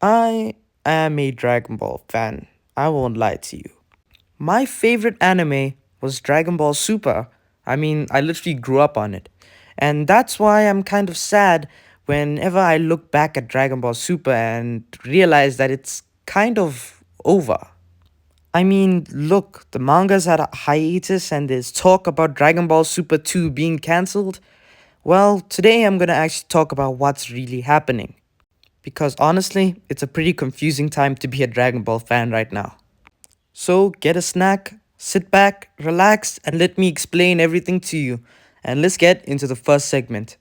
I am a Dragon Ball fan. I won't lie to you. My favorite anime was Dragon Ball Super. I mean, I literally grew up on it. And that's why I'm kind of sad whenever I look back at Dragon Ball Super and realize that it's kind of over. I mean, look, the manga's had a hiatus and there's talk about Dragon Ball Super 2 being cancelled. Well, today I'm gonna actually talk about what's really happening. Because honestly, it's a pretty confusing time to be a Dragon Ball fan right now. So get a snack, sit back, relax, and let me explain everything to you. And let's get into the first segment.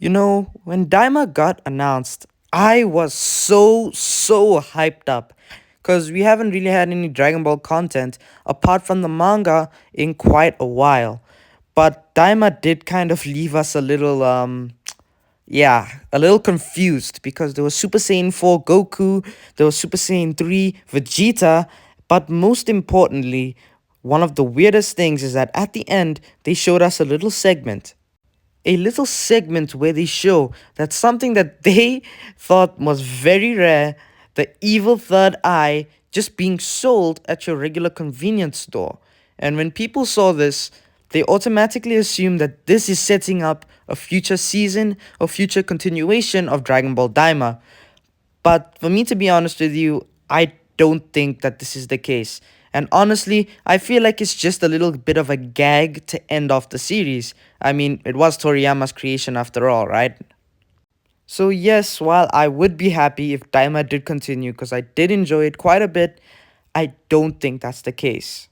You know, when Daima got announced, I was so hyped up. Because we haven't really had any Dragon Ball content apart from the manga in quite a while. But Daima did kind of leave us a little, yeah, a little confused because there was Super Saiyan 4 Goku, there was Super Saiyan 3 Vegeta, but most importantly, one of the weirdest things is that at the end, they showed us a little segment where they show that something that they thought was very rare, the evil third eye, just being sold at your regular convenience store. And when people saw this, they automatically assumed that this is setting up a future season or future continuation of Dragon Ball Daima. But for me to be honest with you, I don't think that this is the case. And honestly, I feel like it's just a little bit of a gag to end off the series. I mean, it was Toriyama's creation after all, right? So, yes, while I would be happy if Daima did continue because I did enjoy it quite a bit, I don't think that's the case.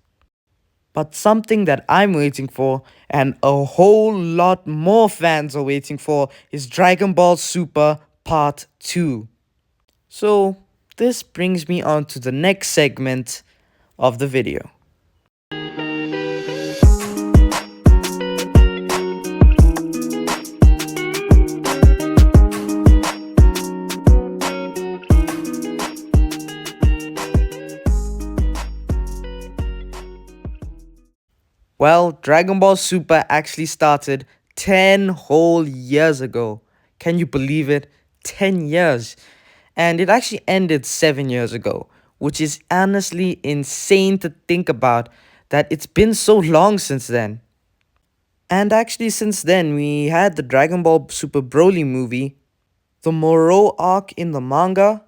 But something that I'm waiting for, and a whole lot more fans are waiting for, is Dragon Ball Super Part 2. So, this brings me on to the next segment of the video. Well, Dragon Ball Super actually started 10 whole years ago. Can you believe it? 10 years. And it actually ended 7 years ago, which is honestly insane to think about that it's been so long since then. And actually, since then, we had the Dragon Ball Super Broly movie, the Moro arc in the manga,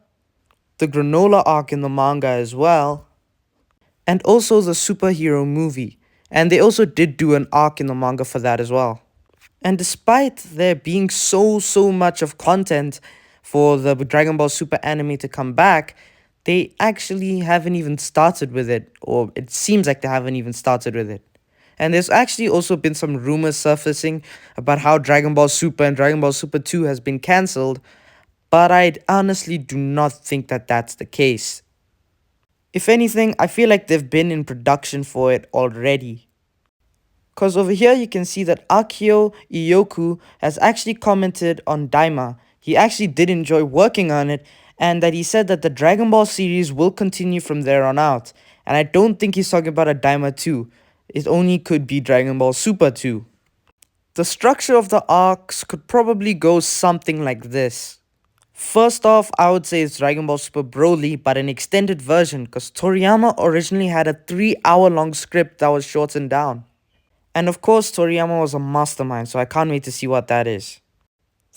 the Granola arc in the manga as well, and also the superhero movie. And they also did do an arc in the manga for that as well. And despite there being so much of content for the Dragon Ball Super anime to come back, they actually haven't even started with it, or it seems like they haven't even started with it. And there's actually also been some rumors surfacing about how Dragon Ball Super and Dragon Ball Super 2 has been cancelled, but I honestly do not think that that's the case. If anything, I feel like they've been in production for it already. Because over here you can see that Akio Iyoku has actually commented on Daima. He actually did enjoy working on it, and that he said that the Dragon Ball series will continue from there on out. And I don't think he's talking about a Daima 2. It only could be Dragon Ball Super 2. The structure of the arcs could probably go something like this. First off, I would say it's Dragon Ball Super Broly, but an extended version, because Toriyama originally had a 3-hour long script that was shortened down. And of course, Toriyama was a mastermind, so I can't wait to see what that is.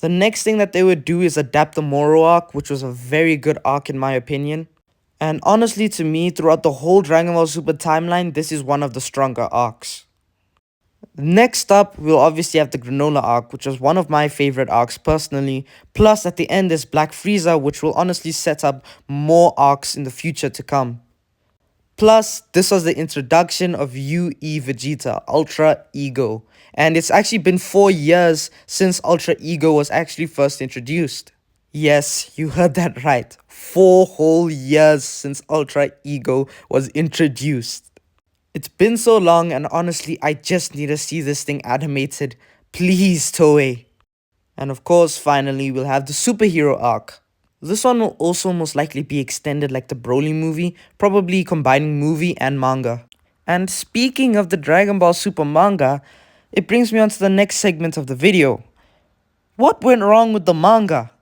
The next thing that they would do is adapt the Moro arc, which was a very good arc in my opinion. And honestly, to me, throughout the whole Dragon Ball Super timeline, this is one of the stronger arcs. Next up, we'll obviously have the Granola arc, which was one of my favorite arcs personally. Plus, at the end is Black Frieza, which will honestly set up more arcs in the future to come. Plus, this was the introduction of UE Vegeta, Ultra Ego. And it's actually been 4 years since Ultra Ego was actually first introduced. Yes, you heard that right. 4 whole years since Ultra Ego was introduced. It's been so long, and honestly, I just need to see this thing animated. Please, Toei. And of course, finally, we'll have the superhero arc. This one will also most likely be extended like the Broly movie, probably combining movie and manga. And speaking of the Dragon Ball Super manga, it brings me on to the next segment of the video. What went wrong with the manga?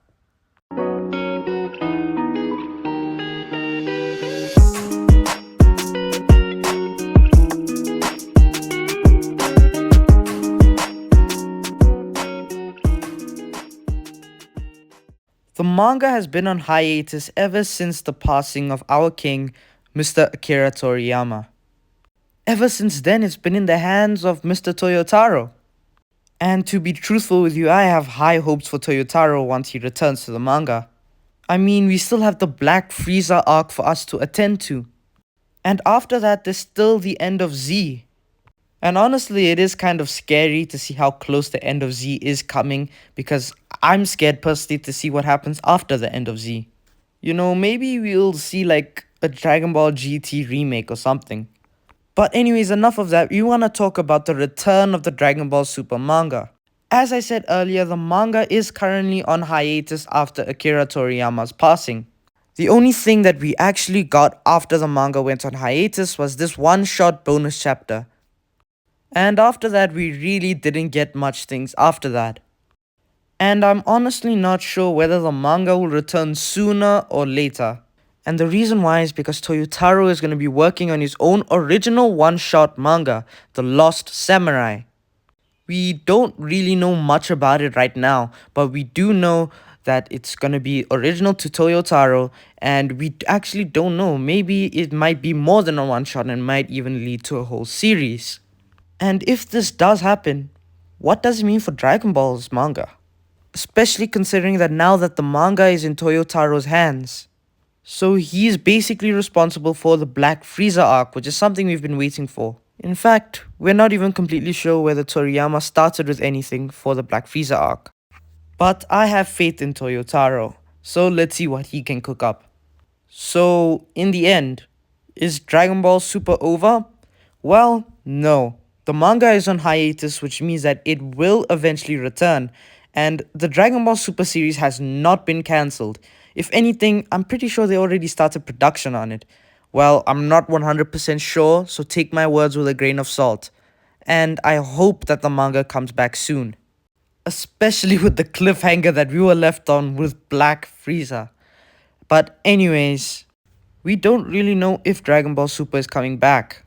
The manga has been on hiatus ever since the passing of our king, Mr. Akira Toriyama. Ever since then, it's been in the hands of Mr. Toyotaro. And to be truthful with you, I have high hopes for Toyotaro once he returns to the manga. I mean, we still have the Black Frieza arc for us to attend to. And after that, there's still the end of Z. And honestly, it is kind of scary to see how close the end of Z is coming, because I'm scared personally to see what happens after the end of Z. You know, maybe we'll see like a Dragon Ball GT remake or something. But anyways, enough of that. We want to talk about the return of the Dragon Ball Super manga. As I said earlier, the manga is currently on hiatus after Akira Toriyama's passing. The only thing that we actually got after the manga went on hiatus was this one-shot bonus chapter. And after that, we really didn't get much things after that. And I'm honestly not sure whether the manga will return sooner or later. And the reason why is because Toyotaro is going to be working on his own original one-shot manga, The Lost Samurai. We don't really know much about it right now, but we do know that it's going to be original to Toyotaro, and we actually don't know. Maybe it might be more than a one-shot and might even lead to a whole series. And if this does happen, what does it mean for Dragon Ball's manga? Especially considering that now that the manga is in Toyotaro's hands. So he's basically responsible for the Black Frieza arc, which is something we've been waiting for. In fact, we're not even completely sure whether Toriyama started with anything for the Black Frieza arc. But I have faith in Toyotaro, so let's see what he can cook up. So, in the end, is Dragon Ball Super over? Well, no. The manga is on hiatus, which means that it will eventually return, and the Dragon Ball Super series has not been cancelled. If anything, I'm pretty sure they already started production on it. Well, I'm not 100% sure, so take my words with a grain of salt. And I hope that the manga comes back soon. Especially with the cliffhanger that we were left on with Black Frieza. But anyways, we don't really know if Dragon Ball Super is coming back.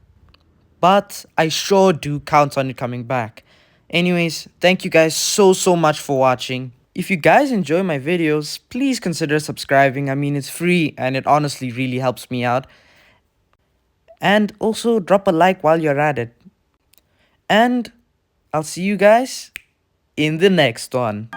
But I sure do count on it coming back. Anyways, thank you guys so much for watching. If you guys enjoy my videos, please consider subscribing. I mean, it's free and it honestly really helps me out. And also drop a like while you're at it. And I'll see you guys in the next one.